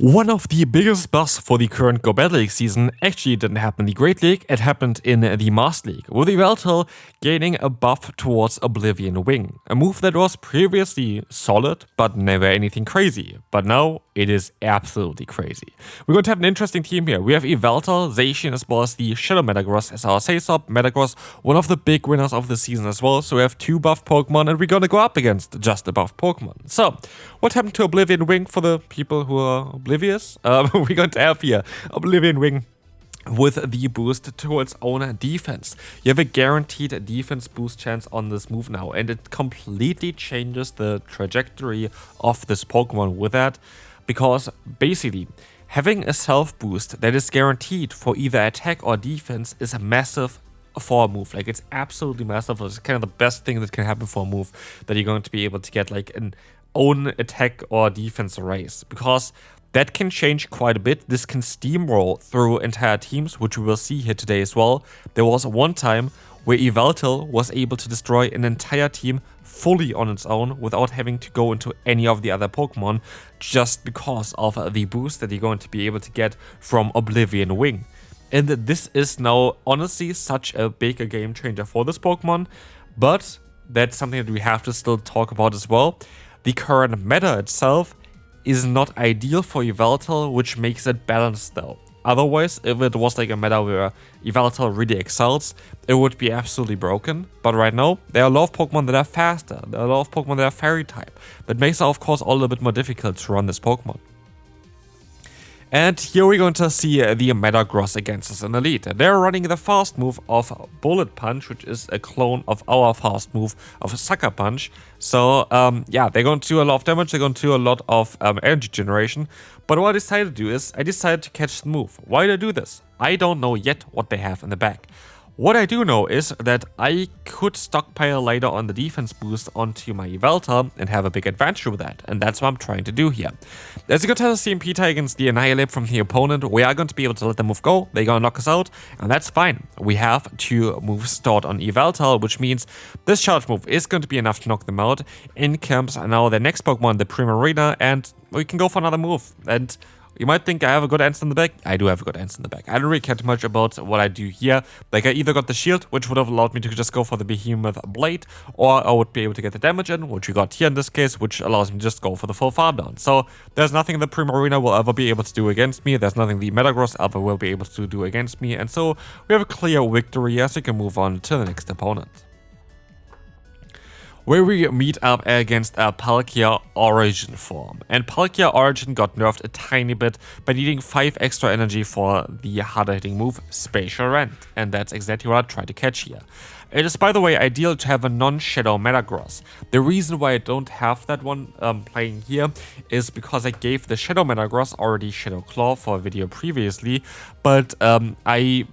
One of the biggest buffs for the current GO Battle League season actually didn't happen in the Great League, it happened in the Master League, with Yveltal gaining a buff towards Oblivion Wing, a move that was previously solid, but never anything crazy, but now it is absolutely crazy. We're going to have an interesting team here. We have Yveltal, Zacian, as well as the Shadow Metagross as our Saesop. Metagross, one of the big winners of the season as well, so we have two buff Pokemon and we're going to go up against just a buff Pokemon. So, what happened to Oblivion Wing for the people who are oblivious? We're going to have here Oblivion Wing with the boost to its own defense. You have a guaranteed defense boost chance on this move now, and it completely changes the trajectory of this Pokemon with that, because basically having a self boost that is guaranteed for either attack or defense is a massive for a move. Like, it's absolutely massive. It's kind of the best thing that can happen for a move, that you're going to be able to get like an own attack or defense raise, because that can change quite a bit. This can steamroll through entire teams, which we will see here today as well. There was one time where Yveltal was able to destroy an entire team fully on its own without having to go into any of the other Pokemon, just because of the boost that you're going to be able to get from Oblivion Wing. And this is now honestly such a big game changer for this Pokemon, but that's something that we have to still talk about as well. The current meta itself is not ideal for Yveltal, which makes it balanced though. Otherwise, if it was like a meta where Yveltal really excels, it would be absolutely broken. But right now, there are a lot of Pokemon that are faster, there are a lot of Pokemon that are Fairy type. That makes it of course all a little bit more difficult to run this Pokemon. And here we're going to see the Metagross against us in Elite. They're running the fast move of Bullet Punch, which is a clone of our fast move of Sucker Punch. So yeah, they're going to do a lot of damage, they're going to do a lot of energy generation. But what I decided to do is, I decided to catch the move. Why did I do this? I don't know yet what they have in the back. What I do know is that I could stockpile later on the defense boost onto my Yveltal and have a big advantage with that, and that's what I'm trying to do here. As you can tell, seeing Pitta against the Annihilate from the opponent, we are going to be able to let the move go, they're going to knock us out, and that's fine. We have two moves stored on Yveltal, which means this charge move is going to be enough to knock them out. In comes now the next Pokemon, the Primarina, and we can go for another move. And you might think I have a good answer in the back. I do have a good answer in the back. I don't really care too much about what I do here. Like, I either got the shield, which would have allowed me to just go for the Behemoth Blade, or I would be able to get the damage in, which we got here in this case, which allows me to just go for the full farm down. So there's nothing the Primarina will ever be able to do against me. There's nothing the Metagross ever will be able to do against me. And so we have a clear victory as we can move on to the next opponent, where we meet up against a Palkia Origin form. And Palkia Origin got nerfed a tiny bit by needing 5 extra energy for the harder hitting move Spatial Rent. And that's exactly what I tried to catch here. It is, by the way, ideal to have a non-Shadow Metagross. The reason why I don't have that one playing here is because I gave the Shadow Metagross already Shadow Claw for a video previously, but I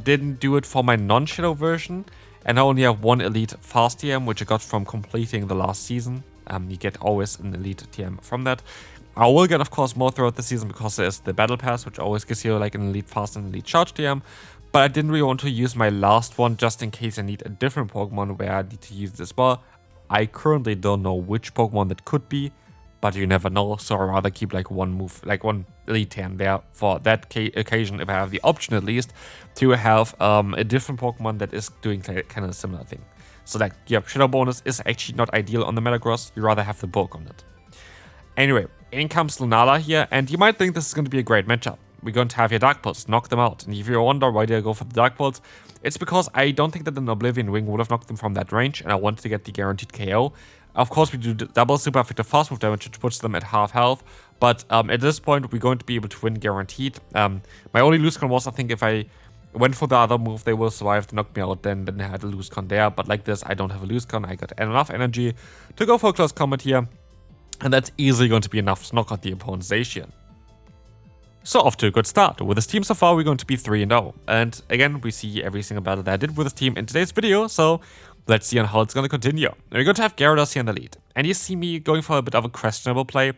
didn't do it for my non-Shadow version. And I only have one Elite Fast TM, which I got from completing the last season. You get always an Elite TM from that. I will get, of course, more throughout the season because there's the Battle Pass, which always gives you like an Elite Fast and Elite Charge TM. But I didn't really want to use my last one just in case I need a different Pokemon where I need to use this well. I currently don't know which Pokemon that could be, but you never know, so I'd rather keep like one move, like one Elite TM there for that occasion, if I have the option at least, to have a different Pokemon that is doing kind of a similar thing. So like, yeah, Shadow bonus is actually not ideal on the Metagross, you'd rather have the bulk on it. Anyway, in comes Lunala here, and you might think this is going to be a great matchup. We're going to have your Dark Pulse, knock them out. And if you wonder why did I go for the Dark Pulse, it's because I don't think that an Oblivion Wing would have knocked them from that range, and I wanted to get the guaranteed KO. Of course, we do double super effective fast move damage, which puts them at half health. But at this point, we're going to be able to win guaranteed. My only lose con was, I think, if I went for the other move, they will survive to knock me out, then I had a lose con there. But like this, I don't have a lose con. I got enough energy to go for a close combat here. And that's easily going to be enough to knock out the opponent's Zacian. So off to a good start. With this team so far, we're going to be 3-0. And again, we see every single battle that I did with this team in today's video. So let's see on how it's going to continue. We're going to have Gyarados here in the lead. And you see me going for a bit of a questionable play.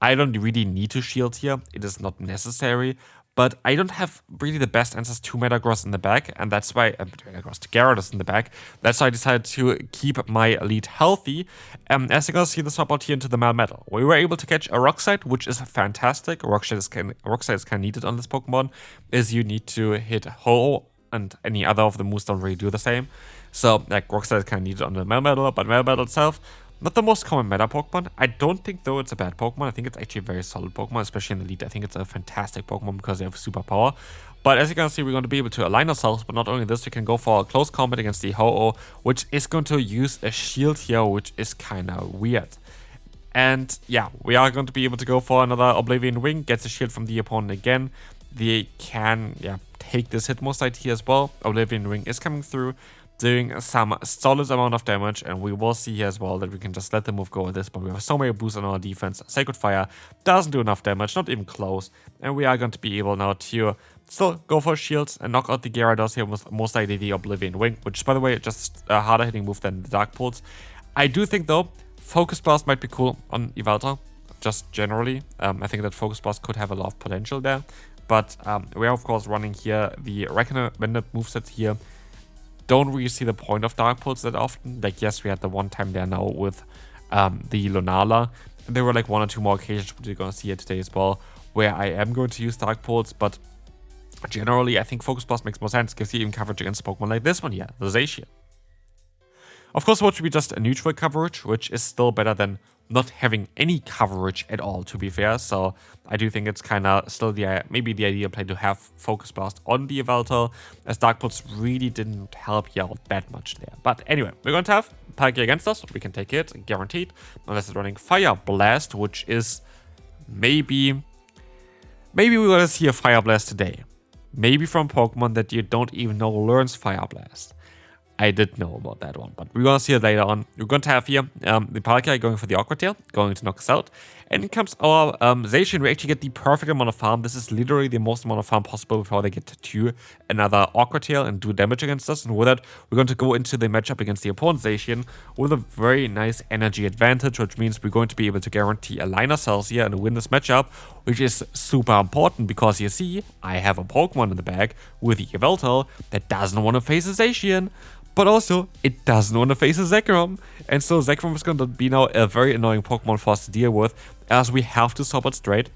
I don't really need to shield here. It is not necessary. but I don't have really the best answers to Metagross in the back, and that's why Metagross to Gyarados in the back. That's why I decided to keep my lead healthy. As you guys see the swap out here into the Melmetal, we were able to catch a Rock Slide, which is fantastic. Rock Slide is kind of needed on this Pokemon, as you need to hit Ho, and any other of the moves don't really do the same. So like Rock Slide is kind of needed on the Melmetal, but Melmetal itself, not the most common meta Pokemon. I don't think, though, it's a bad Pokemon. I think it's actually a very solid Pokemon, especially in the lead. I think it's a fantastic Pokemon because they have superpower. But as you can see, we're going to be able to align ourselves. But not only this, we can go for a close combat against the Ho-Oh, which is going to use a shield here, which is kind of weird. And yeah, we are going to be able to go for another Oblivion Wing, gets a shield from the opponent again. They can, take this hit most likely here as well. Oblivion Wing is coming through, doing some solid amount of damage, and we will see here as well that we can just let the move go at this point. We have so many boosts on our defense. Sacred Fire doesn't do enough damage, not even close, and we are going to be able now to still go for shields and knock out the Gyarados here with most likely the Oblivion Wing, which is, by the way, just a harder hitting move than the Dark Pulse. I do think, though, Focus Blast might be cool on Yveltal, just generally. I think that Focus Blast could have a lot of potential there, but we are, of course, running here the recommended moveset here. Don't really see the point of Dark Pulse that often. Like, yes, we had the one time there now with the Lunala. There were like one or two more occasions, which you're going to see here today as well, where I am going to use Dark Pulse, but generally I think Focus Blast makes more sense, gives you even coverage against a Pokemon like this one here, the Zacian. Of course, what should be just a neutral coverage, which is still better than not having any coverage at all, to be fair. So I do think it's kind of still maybe the ideal play to have Focus Blast on the Yveltal, as Dark Pulse really didn't help you out that much there. But anyway, we're going to have Palkia against us. We can take it, guaranteed, unless it's running Fire Blast, which is maybe we're going to see a Fire Blast today. Maybe from Pokemon that you don't even know learns Fire Blast. I did know about that one, but we're going to see it later on. We're going to have here the Palkia going for the Aqua Tail, going to knock us out. And in comes our Zacian. We actually get the perfect amount of farm. This is literally the most amount of farm possible before they get to another Aqua Tail and do damage against us. And with that, we're going to go into the matchup against the opponent Zacian with a very nice energy advantage, which means we're going to be able to guarantee align ourselves here and win this matchup, which is super important because you see, I have a Pokemon in the bag with the Yveltal that doesn't want to face a Zacian. But also, it doesn't want to face a Zekrom. And so Zekrom is going to be now a very annoying Pokemon for us to deal with, as we have to stop it straight.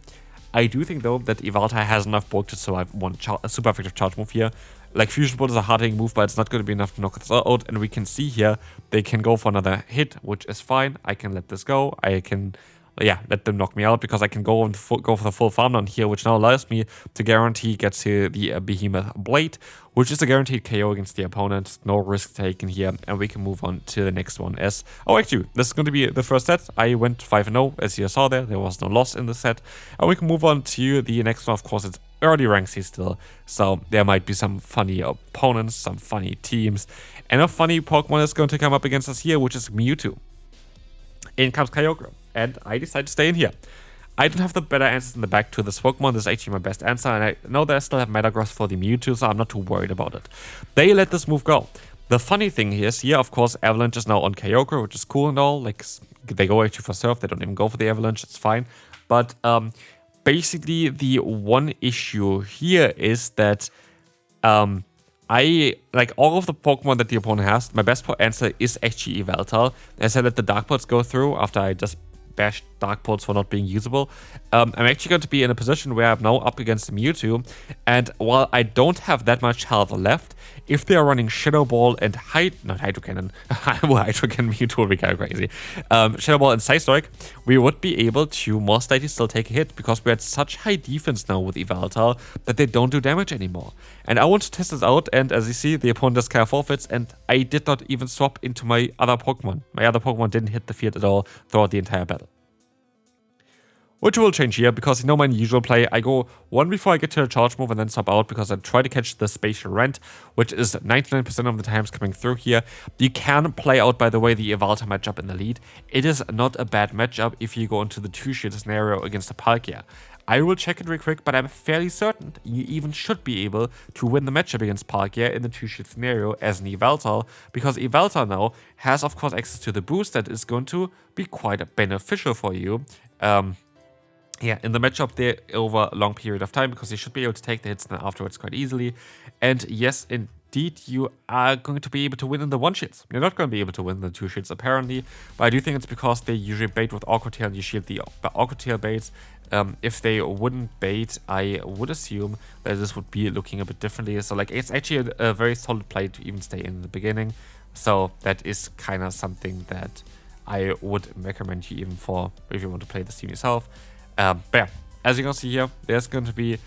I do think, though, that Yveltal has enough bulk to survive one a super effective charge move here. Like, Fusion Bolt is a hard hitting move, but it's not going to be enough to knock us out. And we can see here, they can go for another hit, which is fine. I can let this go. I can, let them knock me out, because I can go for the full farm down here, which now allows me to guarantee get to the Behemoth Blade, which is a guaranteed KO against the opponent. No risk taken here, and we can move on to the next one. Actually, this is going to be the first set. I went 5-0, as you saw there. There was no loss in the set. And we can move on to the next one. Of course, it's early ranks here still, so there might be some funny opponents, some funny teams, and a funny Pokemon is going to come up against us here, which is Mewtwo. In comes Kyogre, and I decided to stay in here. I don't have the better answers in the back to this Pokemon. This is actually my best answer, and I know that I still have Metagross for the Mewtwo, so I'm not too worried about it. They let this move go. The funny thing is here, of course, Avalanche is now on Kyogre, which is cool and all. Like, they go actually for Surf, they don't even go for the Avalanche, it's fine. But basically, the one issue here is that I like all of the Pokemon that the opponent has. My best answer is actually Yveltal. As I let the Dark Pulse go through after I just bashed Dark Pulse for not being usable. I'm actually going to be in a position where I'm now up against Mewtwo, and while I don't have that much health left, if they are running Shadow Ball and Hydro Cannon, Hydro Cannon Mewtwo would be kind of crazy. Shadow Ball and Psystrike, we would be able to most likely still take a hit, because we're at such high defense now with Yveltal that they don't do damage anymore. And I want to test this out, and as you see, the opponent just kind of forfeits, and I did not even swap into my other Pokemon. My other Pokemon didn't hit the field at all throughout the entire battle. Which will change here, because you know my usual play, I go one before I get to the charge move and then swap out, because I try to catch the Spatial Rent, which is 99% of the times coming through here. You can play out, by the way, the Yveltal matchup in the lead. It is not a bad matchup if you go into the two-shield scenario against the Palkia. I will check it real quick, but I'm fairly certain you even should be able to win the matchup against Palkia in the two-shield scenario as an Yveltal, because Yveltal now has, of course, access to the boost that is going to be quite beneficial for you. yeah, in the matchup there over a long period of time, because you should be able to take the hits then afterwards quite easily. And yes, indeed, you are going to be able to win in the one shields. You're not going to be able to win the two shields apparently, but I do think it's because they usually bait with Awkward Tail and you shield the Awkward Tail baits. If they wouldn't bait, I would assume that this would be looking a bit differently. So like, it's actually a very solid play to even stay in the beginning. So that is kind of something that I would recommend you even for if you want to play this team yourself. But yeah, as you can see here, there's going to be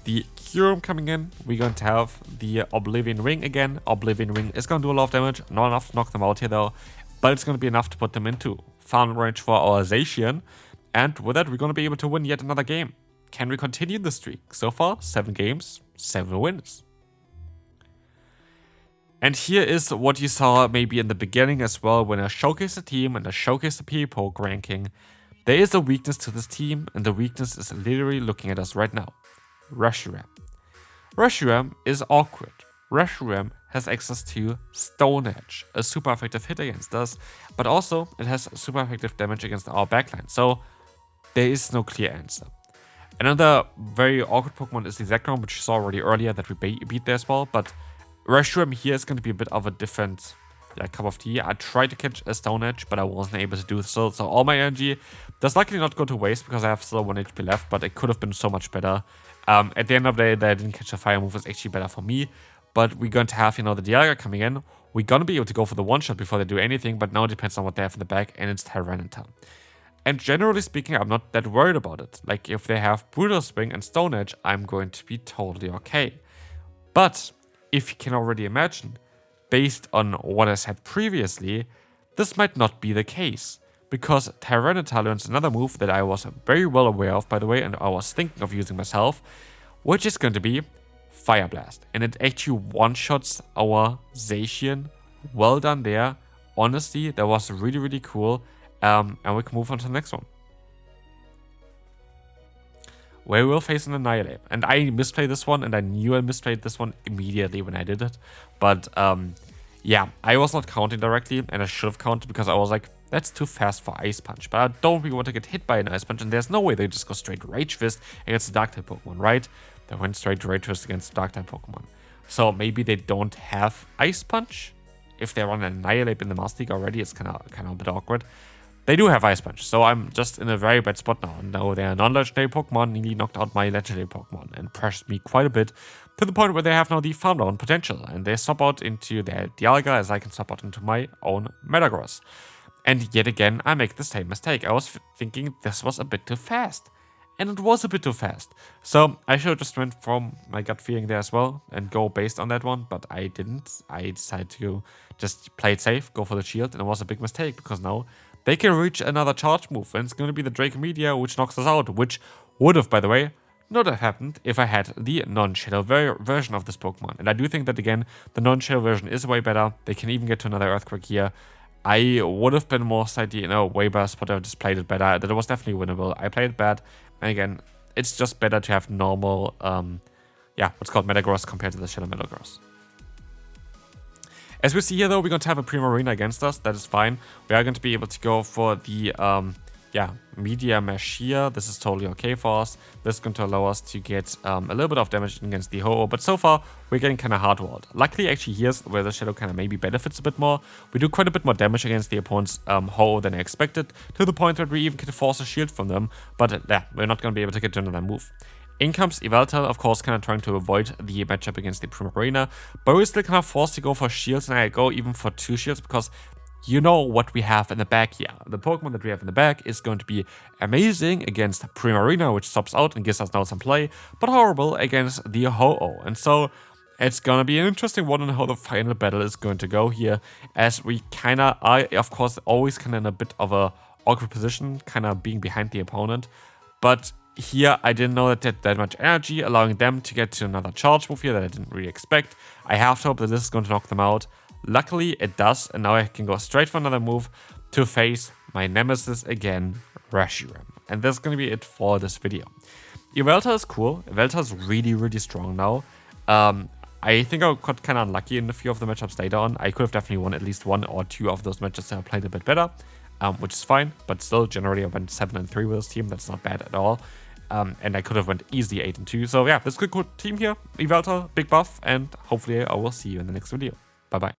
the Kyurem coming in. We're going to have the Oblivion Wing again. Oblivion Wing is going to do a lot of damage. Not enough to knock them out here though, but it's going to be enough to put them into farm range for our Zacian. And with that, we're going to be able to win yet another game. Can we continue the streak? So far, 7 games, 7 wins. And here is what you saw maybe in the beginning as well when I showcased the team and I showcased the PvP ranking. There is a weakness to this team, and the weakness is literally looking at us right now. Reshiram. Reshiram is awkward. Reshiram has access to Stone Edge, a super effective hit against us, but also it has super effective damage against our backline, so there is no clear answer. Another very awkward Pokemon is the Zekrom, which you saw already earlier that we beat there as well, but Reshiram here is going to be a bit of a different cup of tea. I tried to catch a Stone Edge, but I wasn't able to do so. So all my energy does likely not go to waste because I have still 1 HP left, but it could have been so much better. At the end of the day, that I didn't catch a fire move was actually better for me. But we're going to have, the Dialga coming in. We're going to be able to go for the one-shot before they do anything, but now it depends on what they have in the back, and it's Tyranitar. And generally speaking, I'm not that worried about it. Like, if they have Brutal Swing and Stone Edge, I'm going to be totally okay. But if you can already imagine, based on what I said previously, this might not be the case. Because Tyranitar learns another move that I was very well aware of, by the way, and I was thinking of using myself, which is going to be Fire Blast. And it actually one-shots our Zacian. Well done there. Honestly, that was really, really cool. And we can move on to the next one, where we will face an Annihilate. And I misplayed this one, and I knew I misplayed this one immediately when I did it. But yeah, I was not counting directly, and I should have counted because I was like, that's too fast for Ice Punch. But I don't really want to get hit by an Ice Punch, and there's no way they just go straight Rage Fist against the Dark-type Pokemon, right? They went straight to Rage Fist against the Dark-type Pokemon. So maybe they don't have Ice Punch. If they run Annihilate in the Master League already, it's kind of a bit awkward. They do have Ice Punch, so I'm just in a very bad spot now. Now their non-legendary Pokemon nearly knocked out my legendary Pokemon and pressured me quite a bit to the point where they have now the Farm Down potential, and they swap out into their Dialga as I can swap out into my own Metagross. And yet again, I make the same mistake. I was thinking this was a bit too fast. And it was a bit too fast. So I should have just went from my gut feeling there as well and go based on that one, but I didn't. I decided to just play it safe, go for the shield, and it was a big mistake because now they can reach another charge move, and it's going to be the Drake Meteor which knocks us out, which would have, by the way, not have happened if I had the non-shadow version of this Pokemon. And I do think that, again, the non-shadow version is way better. They can even get to another Earthquake here. I would have been more slightly, way better, but I just played it better. That was definitely winnable. I played it bad. And again, it's just better to have normal, what's called Metagross compared to the Shadow Metagross. As we see here, though, we're going to have a Primarina against us. That is fine. We are going to be able to go for the, Media Mesh here. This is totally okay for us. This is going to allow us to get a little bit of damage against the Ho-Oh, but so far, we're getting kind of hard-walled. Luckily, actually, here's where the Shadow kind of maybe benefits a bit more. We do quite a bit more damage against the opponent's Ho-Oh than I expected, to the point that we even get to force a shield from them, but we're not going to be able to get to another move. In comes Yveltal, of course, kind of trying to avoid the matchup against the Primarina, but we're still kind of forced to go for shields, and I go even for 2 shields because you know what we have in the back here. The Pokemon that we have in the back is going to be amazing against Primarina, which stops out and gives us now some play, but horrible against the Ho-Oh. And so it's going to be an interesting one on how the final battle is going to go here, as we kind of are, of course, always kind of in a bit of a awkward position, kind of being behind the opponent. But here, I didn't know that they had that much energy, allowing them to get to another charge move here that I didn't really expect. I have to hope that this is going to knock them out. Luckily, it does, and now I can go straight for another move to face my nemesis again, Reshiram. And that's going to be it for this video. Yveltal is cool. Yveltal is really, really strong now. I think I got kind of unlucky in a few of the matchups later on. I could have definitely won at least 1 or 2 of those matches that I played a bit better, which is fine. But still, generally, I went 7-3 with this team. That's not bad at all. and I could have went easily 8-2. So yeah, this good team here. Yveltal, big buff, and hopefully I will see you in the next video. Bye bye.